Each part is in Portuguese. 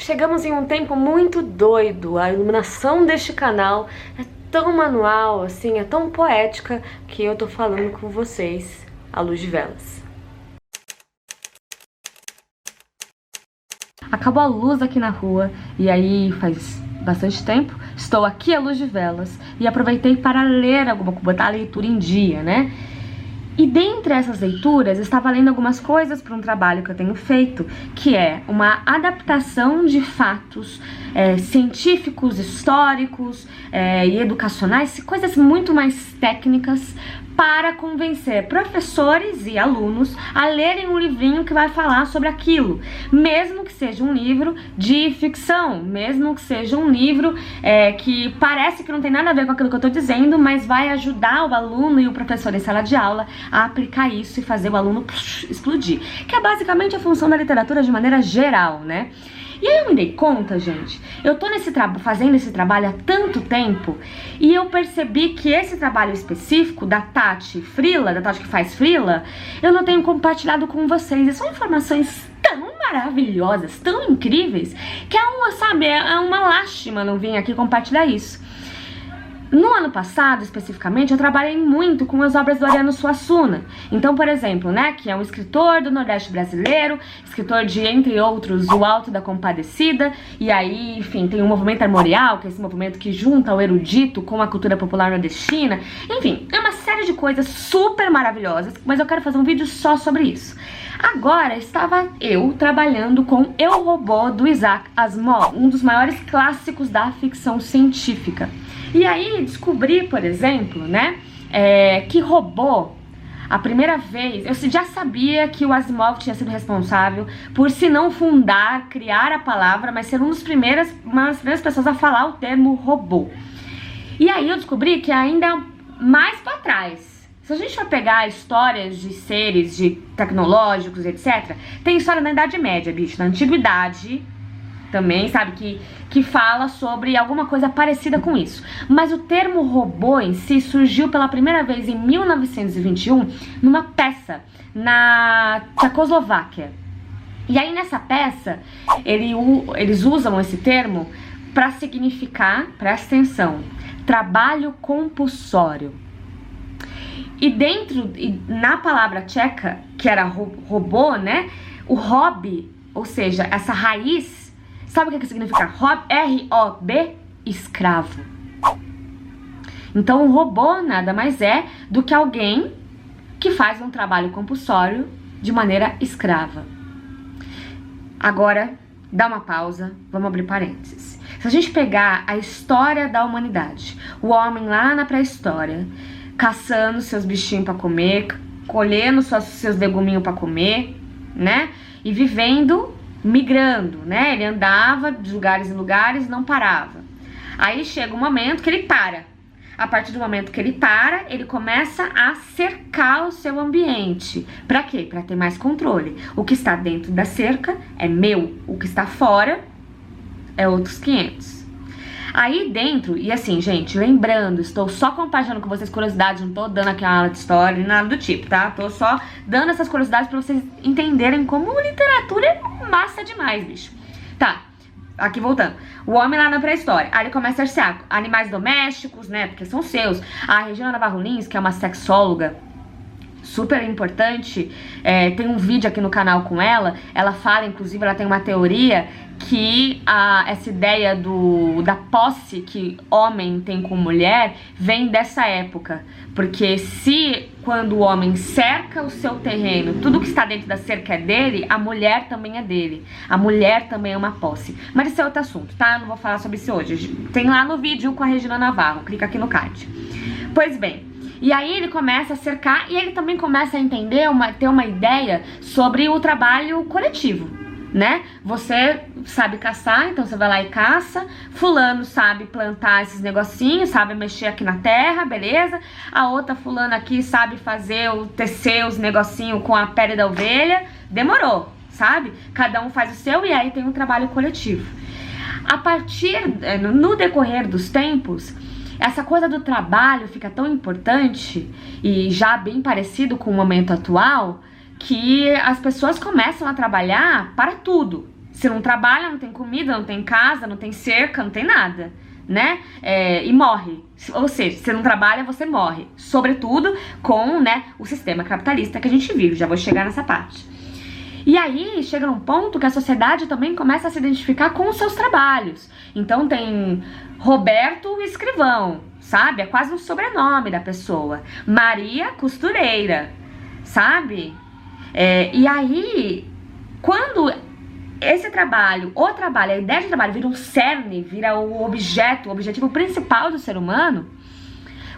Chegamos em um tempo muito doido. A iluminação deste canal é tão manual, assim, é tão poética, que eu tô falando com vocês à luz de velas. Acabou a luz aqui na rua e aí faz bastante tempo estou aqui à luz de velas e aproveitei para ler alguma coisa, botar a leitura em dia, né? E dentre essas leituras, eu estava lendo algumas coisas para um trabalho que eu tenho feito, que é uma adaptação de fatos científicos, históricos e educacionais, coisas muito mais técnicas, para convencer professores e alunos a lerem um livrinho que vai falar sobre aquilo, mesmo que seja um livro de ficção, mesmo que seja um livro que parece que não tem nada a ver com aquilo que eu estou dizendo, mas vai ajudar o aluno e o professor em sala de aula a aplicar isso e fazer o aluno explodir, que é basicamente a função da literatura de maneira geral, né? E aí eu me dei conta, gente, eu tô fazendo esse trabalho há tanto tempo e eu percebi que esse trabalho específico da Tati Frila, da Tati que faz Frila, eu não tenho compartilhado com vocês. E são informações tão maravilhosas, tão incríveis, que é uma lástima não vir aqui compartilhar isso. No ano passado, especificamente, eu trabalhei muito com as obras do Ariano Suassuna. Então, por exemplo, né, que é um escritor do Nordeste brasileiro, escritor de, entre outros, O Alto da Compadecida, e aí, enfim, tem o movimento armorial, que é esse movimento que junta o erudito com a cultura popular nordestina. Enfim, é uma série de coisas super maravilhosas, mas eu quero fazer um vídeo só sobre isso. Agora, estava eu trabalhando com Eu, Robô, do Isaac Asimov, um dos maiores clássicos da ficção científica. E aí descobri, por exemplo, né, que Robô, a primeira vez, eu já sabia que o Asimov tinha sido responsável por, se não fundar, criar a palavra, mas ser uma das primeiras pessoas a falar o termo robô. E aí eu descobri que ainda mais para trás, se a gente for pegar histórias de seres, de tecnológicos, etc., tem história na Idade Média, bicho, na Antiguidade também, sabe, que fala sobre alguma coisa parecida com isso. Mas o termo robô em si surgiu pela primeira vez em 1921 numa peça na Tchecoslováquia. E aí nessa peça eles usam esse termo para significar, presta atenção, trabalho compulsório. E na palavra tcheca, que era robô, né, o hobby, ou seja, essa raiz, sabe o que significa R-O-B? Escravo. Então o robô nada mais é do que alguém que faz um trabalho compulsório de maneira escrava. Agora, dá uma pausa, vamos abrir parênteses. Se a gente pegar a história da humanidade, o homem lá na pré-história, caçando seus bichinhos para comer, colhendo seus leguminhos para comer, né? E vivendo, migrando, né? Ele andava de lugares em lugares, não parava. Aí chega um momento que ele para. A partir do momento que ele para, ele começa a cercar o seu ambiente. Para quê? Para ter mais controle. O que está dentro da cerca é meu, o que está fora é outros 500. Aí dentro, e assim, gente, lembrando, estou só compartilhando com vocês curiosidades, não tô dando aqui uma aula de história, nem nada do tipo, tá? Tô só dando essas curiosidades pra vocês entenderem como literatura é massa demais, bicho. Tá, aqui voltando. O homem lá na pré-história, aí ele começa a cercear animais domésticos, né, porque são seus. A Regina Navarro Lins, que é uma sexóloga super importante, tem um vídeo aqui no canal com ela fala, inclusive, ela tem uma teoria que essa ideia da posse que homem tem com mulher vem dessa época, porque quando o homem cerca o seu terreno, tudo que está dentro da cerca é dele, a mulher também é dele, a mulher também é uma posse. Mas isso é outro assunto, tá? Eu não vou falar sobre isso hoje, tem lá no vídeo com a Regina Navarro, clica aqui no card. Pois bem, e aí ele começa a cercar e ele também começa a entender, ter uma ideia sobre o trabalho coletivo, né? Você sabe caçar, então você vai lá e caça. Fulano sabe plantar esses negocinhos, sabe mexer aqui na terra, beleza? A outra fulana aqui sabe tecer os negocinhos com a pele da ovelha. Demorou, sabe? Cada um faz o seu e aí tem um trabalho coletivo. No decorrer dos tempos, essa coisa do trabalho fica tão importante e já bem parecido com o momento atual, que as pessoas começam a trabalhar para tudo, Se não trabalha, não tem comida, não tem casa, não tem cerca, não tem nada, né? E morre. Ou seja, se não trabalha, você morre. Sobretudo com, né, o sistema capitalista que a gente vive. Já vou chegar nessa parte. E aí chega num ponto que a sociedade também começa a se identificar com os seus trabalhos. Então tem Roberto Escrivão, sabe? É quase um sobrenome da pessoa. Maria Costureira, sabe? E aí, quando esse trabalho, a ideia de trabalho vira um cerne, vira o objetivo principal do ser humano,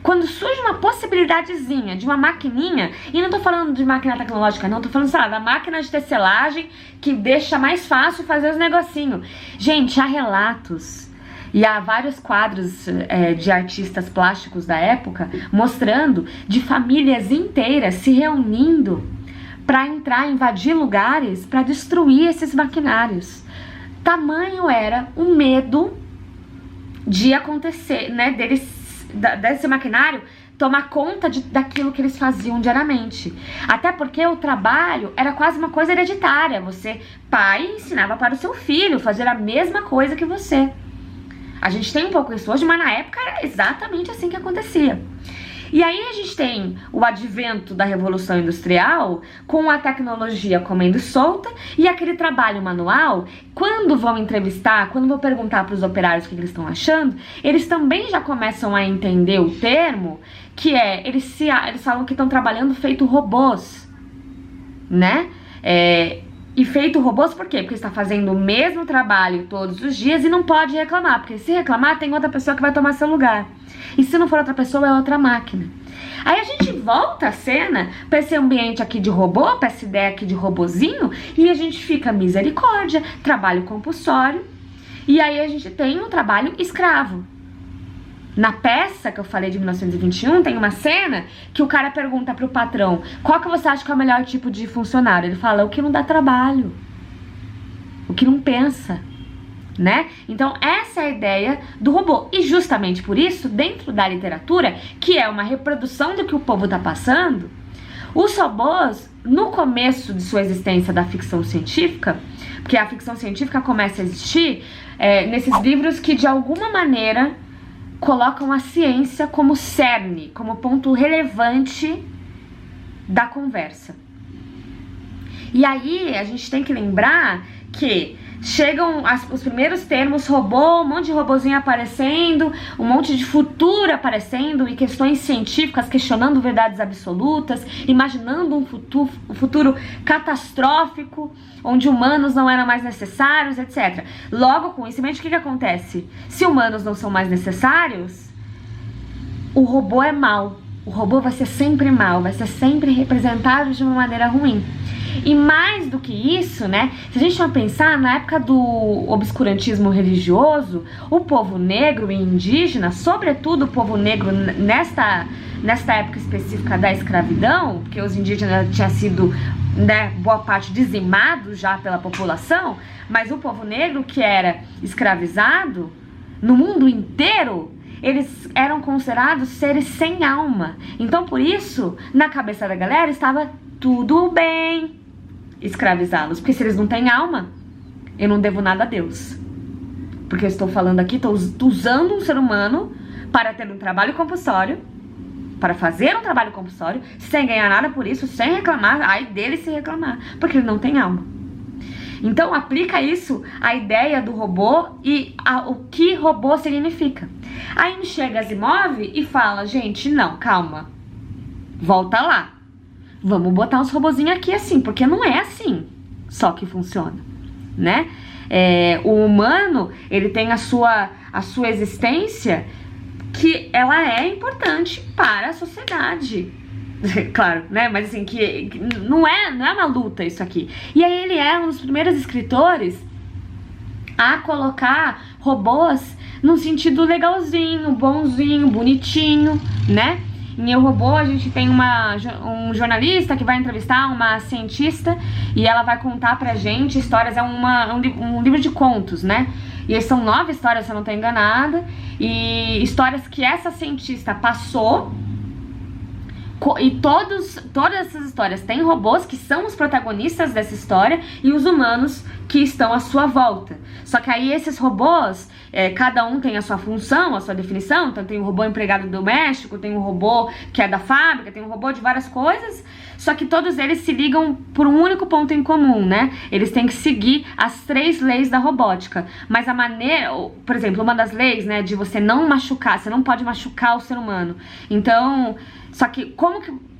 quando surge uma possibilidadezinha de uma maquininha, e não tô falando de máquina tecnológica não, tô falando, sei lá, da máquina de tecelagem que deixa mais fácil fazer os negocinhos. Gente, há relatos e há vários quadros de artistas plásticos da época mostrando de famílias inteiras se reunindo para entrar, invadir lugares, para destruir esses maquinários. Tamanho era o medo de acontecer, né, desse maquinário tomar conta daquilo que eles faziam diariamente. Até porque o trabalho era quase uma coisa hereditária. Você, pai, ensinava para o seu filho fazer a mesma coisa que você. A gente tem um pouco isso hoje, mas na época era exatamente assim que acontecia. E aí a gente tem o advento da Revolução Industrial, com a tecnologia comendo solta, e aquele trabalho manual, quando vão entrevistar, quando vão perguntar para os operários o que eles estão achando, eles também já começam a entender o termo, que eles falam que estão trabalhando feito robôs, né? E feito robôs por quê? Porque está fazendo o mesmo trabalho todos os dias e não pode reclamar, porque se reclamar tem outra pessoa que vai tomar seu lugar. E se não for outra pessoa, é outra máquina. Aí a gente volta a cena para esse ambiente aqui de robô, para essa ideia aqui de robozinho, e a gente fica misericórdia, trabalho compulsório, e aí a gente tem um trabalho escravo. Na peça que eu falei de 1921, tem uma cena que o cara pergunta pro patrão: qual que você acha que é o melhor tipo de funcionário? Ele fala: o que não dá trabalho, o que não pensa, né? Então essa é a ideia do robô. E justamente por isso, dentro da literatura, que é uma reprodução do que o povo tá passando, os robôs, no começo de sua existência da ficção científica, porque a ficção científica começa a existir nesses livros que de alguma maneira colocam a ciência como cerne, como ponto relevante da conversa. E aí a gente tem que lembrar que chegam os primeiros termos robô, um monte de robozinho aparecendo, um monte de futuro aparecendo e questões científicas questionando verdades absolutas, imaginando um futuro catastrófico, onde humanos não eram mais necessários, etc. Logo, consequentemente, o que acontece? Se humanos não são mais necessários, o robô é mau. O robô vai ser sempre mau, vai ser sempre representado de uma maneira ruim. E mais do que isso, né, se a gente for pensar, na época do obscurantismo religioso, o povo negro e indígena, sobretudo o povo negro nesta época específica da escravidão, porque os indígenas tinham sido, né, boa parte dizimados já pela população, mas o povo negro que era escravizado, no mundo inteiro, eles eram considerados seres sem alma. Então, por isso, na cabeça da galera estava tudo bem escravizá-los, porque se eles não têm alma, eu não devo nada a Deus, porque eu estou falando aqui, estou usando um ser humano para ter um trabalho compulsório, para fazer um trabalho compulsório, sem ganhar nada por isso, sem reclamar, ai dele se reclamar, porque ele não tem alma. Então aplica isso à ideia do robô e o que robô significa. Aí chega Asimov e fala: gente, não, calma, volta lá, vamos botar uns robozinhos aqui assim, porque não é assim só que funciona, né? O humano, ele tem a sua existência, que ela é importante para a sociedade. Claro, né? Mas assim, que não é uma luta isso aqui. E aí ele é um dos primeiros escritores a colocar robôs num sentido legalzinho, bonzinho, bonitinho, né? Em Eu, Robô, a gente tem um jornalista que vai entrevistar uma cientista e ela vai contar pra gente histórias, um livro de contos, né? E são 9 histórias, se eu não estou enganada, e histórias que essa cientista passou. E todas essas histórias têm robôs que são os protagonistas dessa história e os humanos que estão à sua volta. Só que aí esses robôs, cada um tem a sua função, a sua definição. Então tem um robô empregado doméstico, tem um robô que é da fábrica, tem um robô de várias coisas. Só que todos eles se ligam por um único ponto em comum, né? Eles têm que seguir as 3 leis da robótica. Mas a maneira, por exemplo, uma das leis, né, de você não machucar, você não pode machucar o ser humano. Então, só que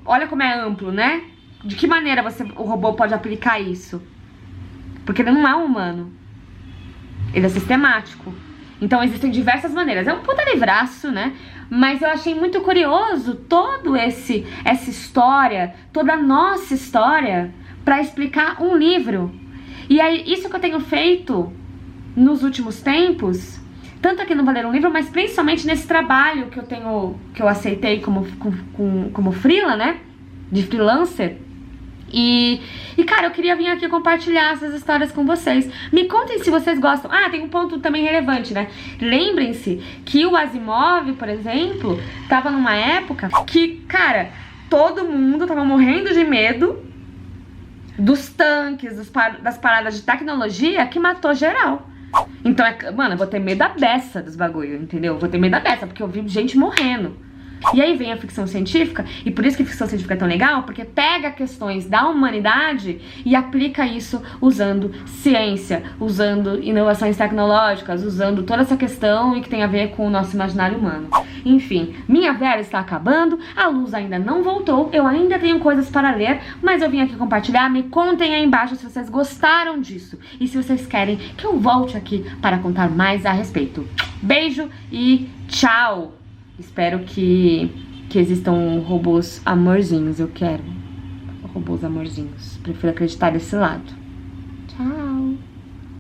olha como é amplo, né? De que maneira o robô pode aplicar isso? Porque ele não é um humano. Ele é sistemático. Então existem diversas maneiras. É um puta livraço, né? Mas eu achei muito curioso essa história, toda a nossa história, pra explicar um livro. E aí, isso que eu tenho feito nos últimos tempos, tanto aqui no Valer um Livro, mas principalmente nesse trabalho que eu aceitei como freela, né? De freelancer. E, cara, eu queria vir aqui compartilhar essas histórias com vocês. Me contem se vocês gostam. Ah, tem um ponto também relevante, né? Lembrem-se que o Asimov, por exemplo, tava numa época que, cara, todo mundo tava morrendo de medo dos tanques, das paradas de tecnologia que matou geral. Então, mano, eu vou ter medo da beça dos bagulho, entendeu? Eu vou ter medo da beça, porque eu vi gente morrendo. E aí vem a ficção científica, e por isso que a ficção científica é tão legal, porque pega questões da humanidade e aplica isso usando ciência, usando inovações tecnológicas, usando toda essa questão e que tem a ver com o nosso imaginário humano. Enfim, minha vera está acabando, a luz ainda não voltou, eu ainda tenho coisas para ler, mas eu vim aqui compartilhar. Me contem aí embaixo se vocês gostaram disso e se vocês querem que eu volte aqui para contar mais a respeito. Beijo e tchau! Espero que existam robôs amorzinhos, eu quero robôs amorzinhos. Prefiro acreditar desse lado. Tchau!